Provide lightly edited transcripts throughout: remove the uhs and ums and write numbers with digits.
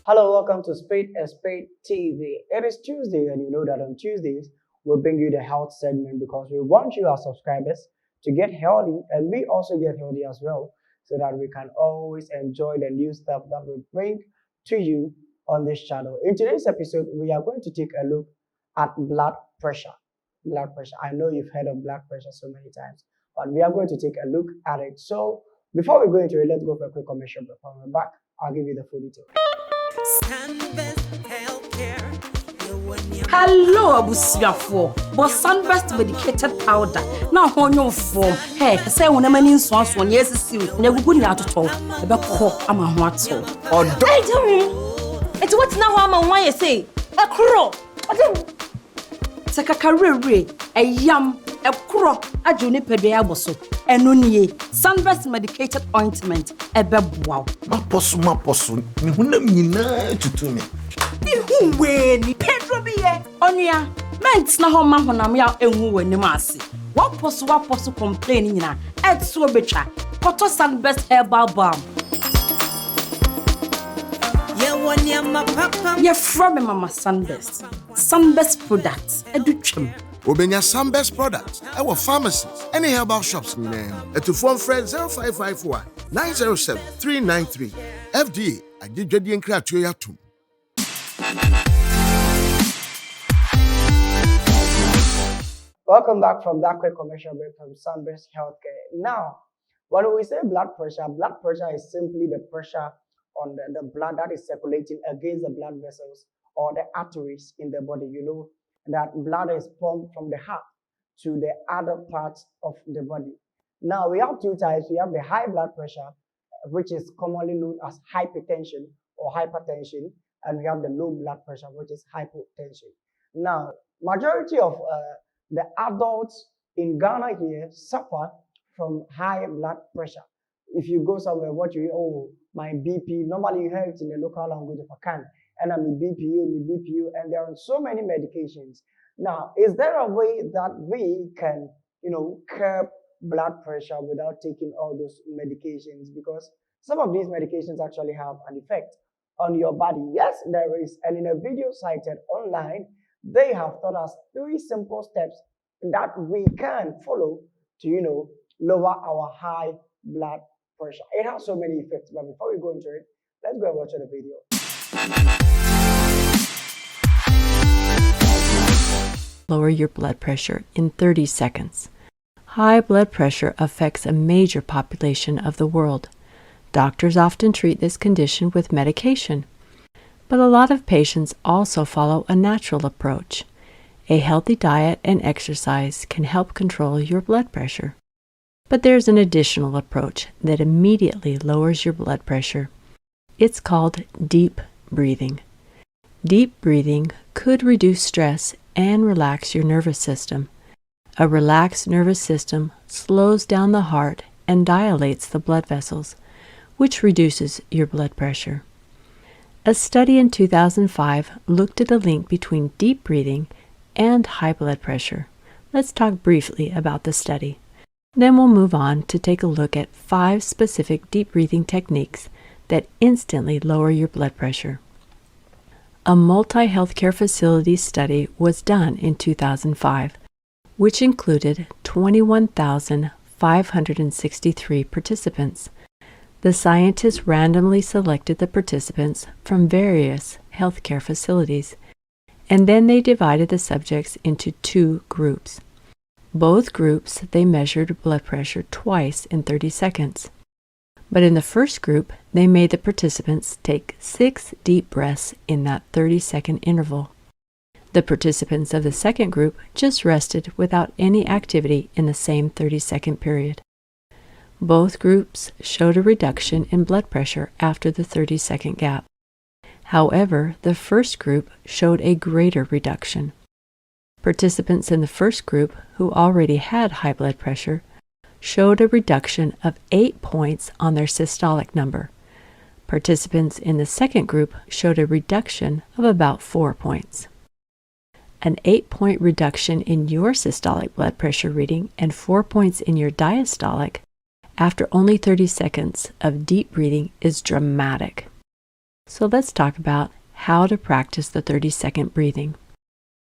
Hello, welcome to Spade TV. It is Tuesday, and you know that on Tuesdays we bring you the health segment because we want you, our subscribers, to get healthy, and we also get healthy as well, so that we can always enjoy the new stuff that we bring to you on this channel. In today's episode, we are going to take a look at blood pressure. Blood pressure. I know you've heard of blood pressure so many times, but we are going to take a look at it. So before we go into it, let's go for a quick commercial. Before we're back, I'll give you the full details. Hello, Abusiafo. But Sunburst medicated powder. Now, on your form. Hey, say when a man in swans one years is still never good out at all. About cock, I'm a what so. Or don't. It's what's now I'm why you say. A crow. Take a career, a yam, a crow, a juniper bosso, and nunye. Sunburst medicated ointment, a wow. My possum, to me. When Pedro be onia, men's na home man when I'm out and woo in the massy. What possible complaining na at so betra, Cotton Sunburst herbal balm. You're from Mama Sunburst. Sunburst products, a duchum. Obenya Sunburst products, our pharmacies, any herbal shops in name. To phone friend 0551 907 393. FDA, I did Jadi and Kratuatum. Welcome back from that quick commercial break from Sunburst Healthcare. Now, when we say blood pressure is simply the pressure on the blood that is circulating against the blood vessels or the arteries in the body. You know that blood is pumped from the heart to the other parts of the body. Now, we have two types. We have the high blood pressure, which is commonly known as hypertension or hypertension, and we have the low blood pressure, which is hypotension. Now, majority of the adults in Ghana here suffer from high blood pressure. If you go somewhere, what you hear, oh, my BP, normally you hear it in the local language of Akan, and I'm BPU, and there are so many medications. Now, is there a way that we can, curb blood pressure without taking all those medications? Because some of these medications actually have an effect on your body. Yes, there is, and in a video cited online, they have taught us 3 simple steps that we can follow to, lower our high blood pressure. It has so many effects, but before we go into it, let's go and watch the video. Lower your blood pressure in 30 seconds. High blood pressure affects a major population of the world. Doctors often treat this condition with medication, but a lot of patients also follow a natural approach. A healthy diet and exercise can help control your blood pressure. But there's an additional approach that immediately lowers your blood pressure. It's called deep breathing. Deep breathing could reduce stress and relax your nervous system. A relaxed nervous system slows down the heart and dilates the blood vessels, which reduces your blood pressure. A study in 2005 looked at a link between deep breathing and high blood pressure. Let's talk briefly about the study. Then we'll move on to take a look at 5 specific deep breathing techniques that instantly lower your blood pressure. A multi-healthcare facility study was done in 2005, which included 21,563 participants. The scientists randomly selected the participants from various healthcare facilities, and then they divided the subjects into 2 groups. Both groups, they measured blood pressure twice in 30 seconds. But in the first group, they made the participants take 6 deep breaths in that 30-second interval. The participants of the second group just rested without any activity in the same 30-second period. Both groups showed a reduction in blood pressure after the 30-second gap. However, the first group showed a greater reduction. Participants in the first group, who already had high blood pressure, showed a reduction of 8 points on their systolic number. Participants in the second group showed a reduction of about 4 points. An 8-point reduction in your systolic blood pressure reading and 4 points in your diastolic after only 30 seconds of deep breathing is dramatic. So let's talk about how to practice the 30-second breathing.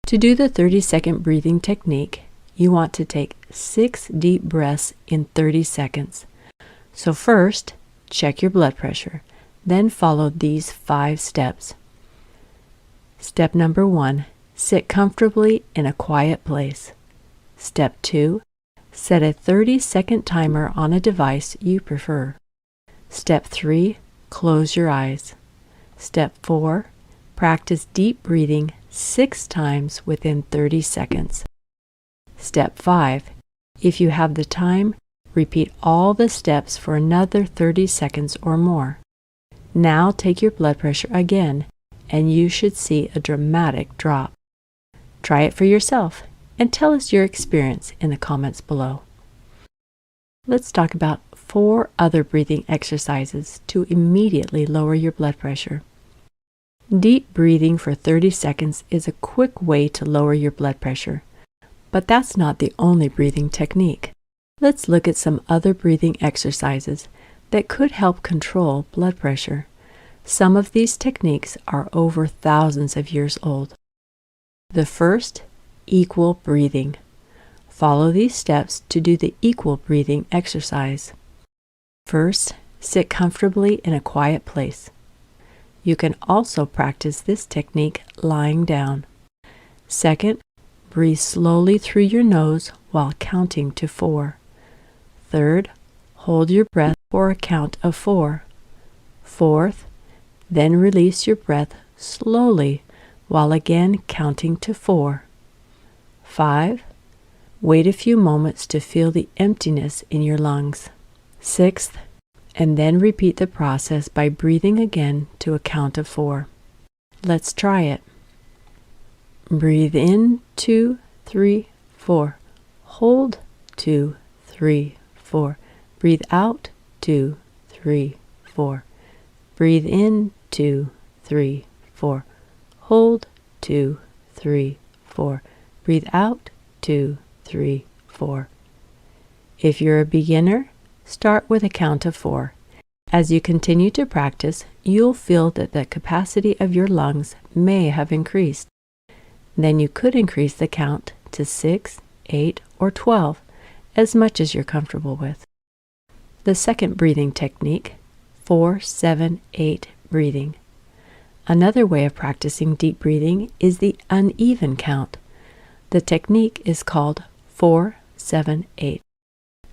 To do the 30-second breathing technique, you want to take 6 deep breaths in 30 seconds. So first, check your blood pressure. Then follow these 5 steps. Step number 1, sit comfortably in a quiet place. Step 2, set a 30-second timer on a device you prefer. Step 3, close your eyes. Step 4, practice deep breathing 6 times within 30 seconds. Step 5, if you have the time, repeat all the steps for another 30 seconds or more. Now take your blood pressure again, and you should see a dramatic drop. Try it for yourself and tell us your experience in the comments below. Let's talk about 4 other breathing exercises to immediately lower your blood pressure. Deep breathing for 30 seconds is a quick way to lower your blood pressure, but that's not the only breathing technique. Let's look at some other breathing exercises that could help control blood pressure. Some of these techniques are over thousands of years old. The first, equal breathing. Follow these steps to do the equal breathing exercise. First, sit comfortably in a quiet place. You can also practice this technique lying down. Second, breathe slowly through your nose while counting to 4. Third, hold your breath for a count of 4. Fourth, then release your breath slowly while again counting to 4. 5. Wait a few moments to feel the emptiness in your lungs. 6th, and then repeat the process by breathing again to a count of 4. Let's try it. Breathe in 2, 3, 4. Hold 2, 3, 4. Breathe out 2, 3, 4. Breathe in 2, 3, 4. Hold 2, 3, 4. Breathe out 2, 3, 4. If you're a beginner, start with a count of 4. As you continue to practice, you'll feel that the capacity of your lungs may have increased. Then you could increase the count to 6, 8, or 12, as much as you're comfortable with. The second breathing technique, 4-7-8 breathing. Another way of practicing deep breathing is the uneven count. The technique is called 4-7-8.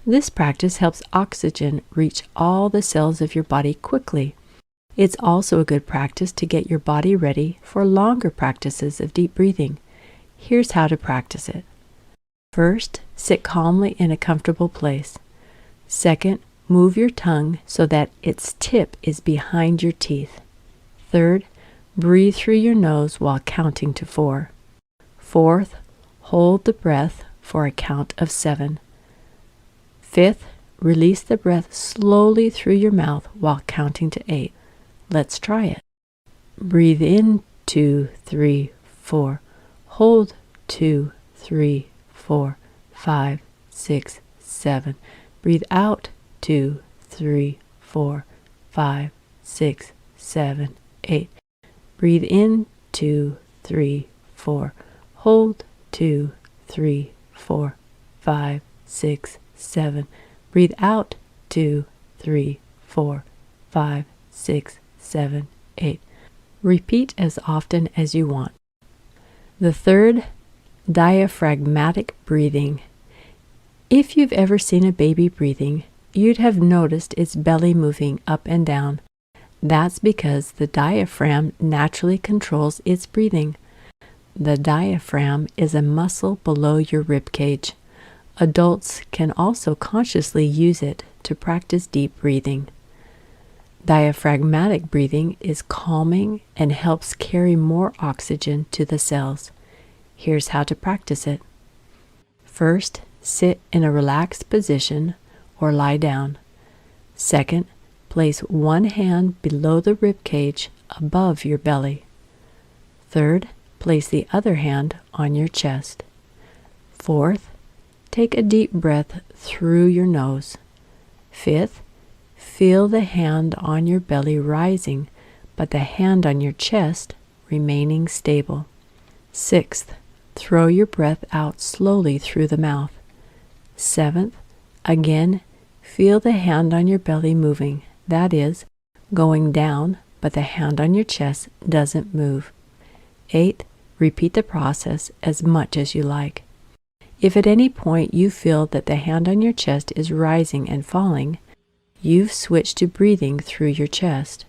This practice helps oxygen reach all the cells of your body quickly. It's also a good practice to get your body ready for longer practices of deep breathing. Here's how to practice it. First, sit calmly in a comfortable place. Second, move your tongue so that its tip is behind your teeth. Third, breathe through your nose while counting to 4. Fourth, hold the breath for a count of 7. Fifth, release the breath slowly through your mouth while counting to 8. Let's try it. Breathe in 2, 3, 4. Hold 2, 3, 4, 5, 6, 7. Breathe out 2, 3, 4, 5, 6, 7, 8. Breathe in 2, 3, 4. Hold 2, 3, 4, 5, 6, 7. Breathe out 2, 3, 4, 5, 6, 7, 8. Repeat as often as you want. The third, diaphragmatic breathing. If you've ever seen a baby breathing, you'd have noticed its belly moving up and down. That's because the diaphragm naturally controls its breathing. The diaphragm is a muscle below your rib cage. Adults can also consciously use it to practice deep breathing. Diaphragmatic breathing is calming and helps carry more oxygen to the cells. Here's how to practice it. First, sit in a relaxed position or lie down. Second, place one hand below the rib cage above your belly. Third, place the other hand on your chest. Fourth, take a deep breath through your nose. Fifth, feel the hand on your belly rising, but the hand on your chest remaining stable. Sixth, throw your breath out slowly through the mouth. Seventh, again, feel the hand on your belly moving, that is, going down, but the hand on your chest doesn't move. Eighth, repeat the process as much as you like. If at any point you feel that the hand on your chest is rising and falling, you've switched to breathing through your chest.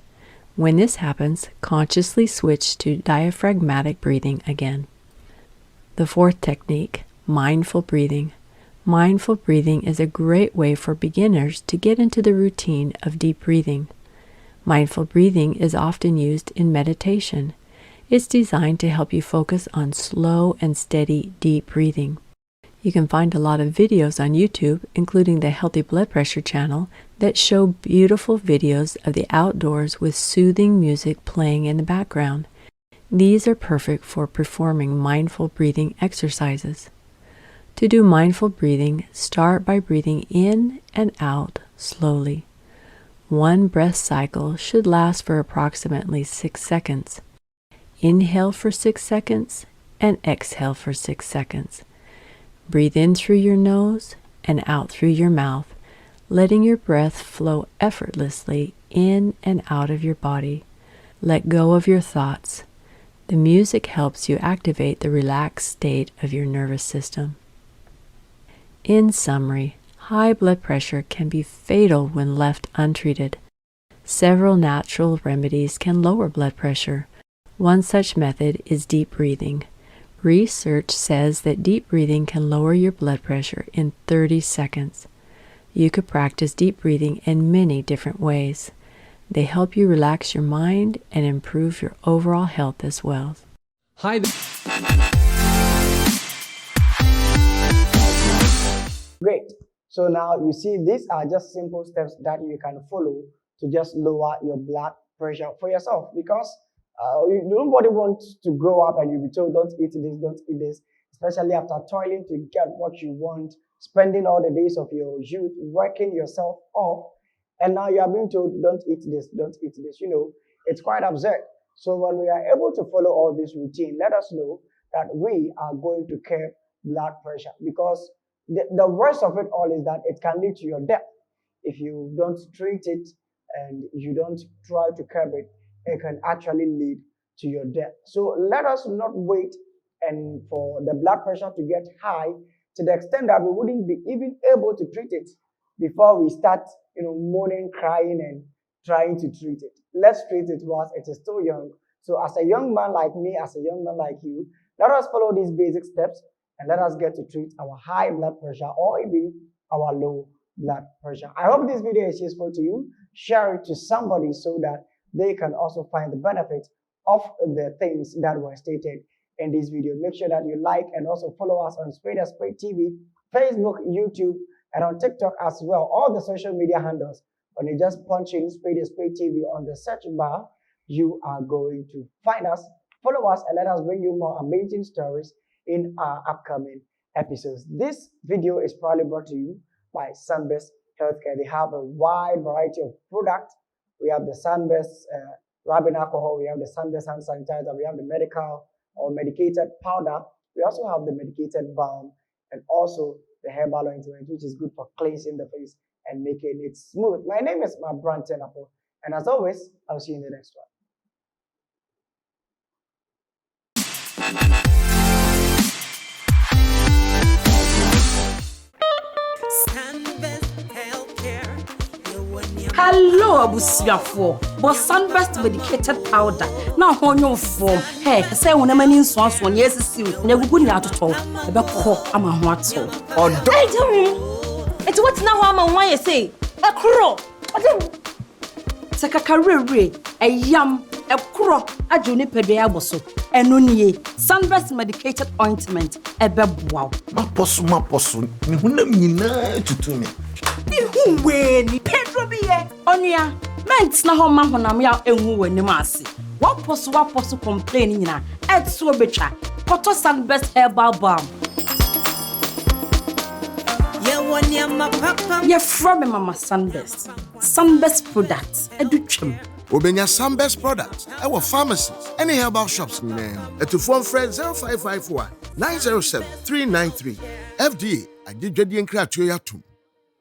When this happens, consciously switch to diaphragmatic breathing again. The fourth technique, mindful breathing. Mindful breathing is a great way for beginners to get into the routine of deep breathing. Mindful breathing is often used in meditation. It's designed to help you focus on slow and steady deep breathing. You can find a lot of videos on YouTube, including the Healthy Blood Pressure channel, that show beautiful videos of the outdoors with soothing music playing in the background. These are perfect for performing mindful breathing exercises. To do mindful breathing, start by breathing in and out slowly. One breath cycle should last for approximately 6 seconds. Inhale for 6 seconds and exhale for 6 seconds. Breathe in through your nose and out through your mouth, letting your breath flow effortlessly in and out of your body. Let go of your thoughts. The music helps you activate the relaxed state of your nervous system. In summary, high blood pressure can be fatal when left untreated. Several natural remedies can lower blood pressure. One such method is deep breathing. Research says that deep breathing can lower your blood pressure in 30 seconds. You could practice deep breathing in many different ways. They help you relax your mind and improve your overall health as well. Hi. Great. So now you see these are just simple steps that you can follow to just lower your blood pressure for yourself, because nobody wants to grow up and you'll be told don't eat this, don't eat this, especially after toiling to get what you want, spending all the days of your youth working yourself off, and now you are being told don't eat this, don't eat this. It's quite absurd. So when we are able to follow all this routine, let us know that we are going to curb blood pressure, because the worst of it all is that it can lead to your death. If you don't treat it and you don't try to curb it, it can actually lead to your death. So let us not wait and for the blood pressure to get high to the extent that we wouldn't be even able to treat it before we start, moaning, crying, and trying to treat it. Let's treat it whilst it is still young. So as a young man like me, as a young man like you, let us follow these basic steps and let us get to treat our high blood pressure or even our low blood pressure. I hope this video is useful to you. Share it to somebody so that they can also find the benefit of the things that were stated in this video. Make sure that you like and also follow us on Spade TV, Facebook, YouTube, and on TikTok as well. All the social media handles. When you just punch in Spade TV on the search bar, you are going to find us. Follow us and let us bring you more amazing stories in our upcoming episodes. This video is probably brought to you by Sunbest Healthcare. They have a wide variety of products. We have the Sunbest rubbing alcohol, we have the Sunbest hand sanitizer, we have the medical or medicated powder, we also have the medicated balm, and also the herbal ointment, which is good for cleansing the face and making it smooth. My name is Brandon Apple, and as always, I'll see you in the next one. Hello, abusiafo. But Sunbest medicated powder. Now on your form. Hey, say when a man in swans one yes is never good out at all. About cock, I'm a what or don't. It's what's now I'm why you say a crow. Take a career, a yam, a crow, a juniper bosso, and nunye. Sunbest medicated ointment, a bebwao. Maposu, to me. When Pedro be onia, men's na home man ya enwu ni masi. What posu complaining na et so betra. Koto Sunbest herbal balm. Yɛfrɛ me Mama Sunbest. Sunbest products. Educhem. Obenya Sunbest products. Our pharmacies. Any herbal shops. At the phone friend 0551 907 393. FDA. I did Jadi and Kratio Yatum.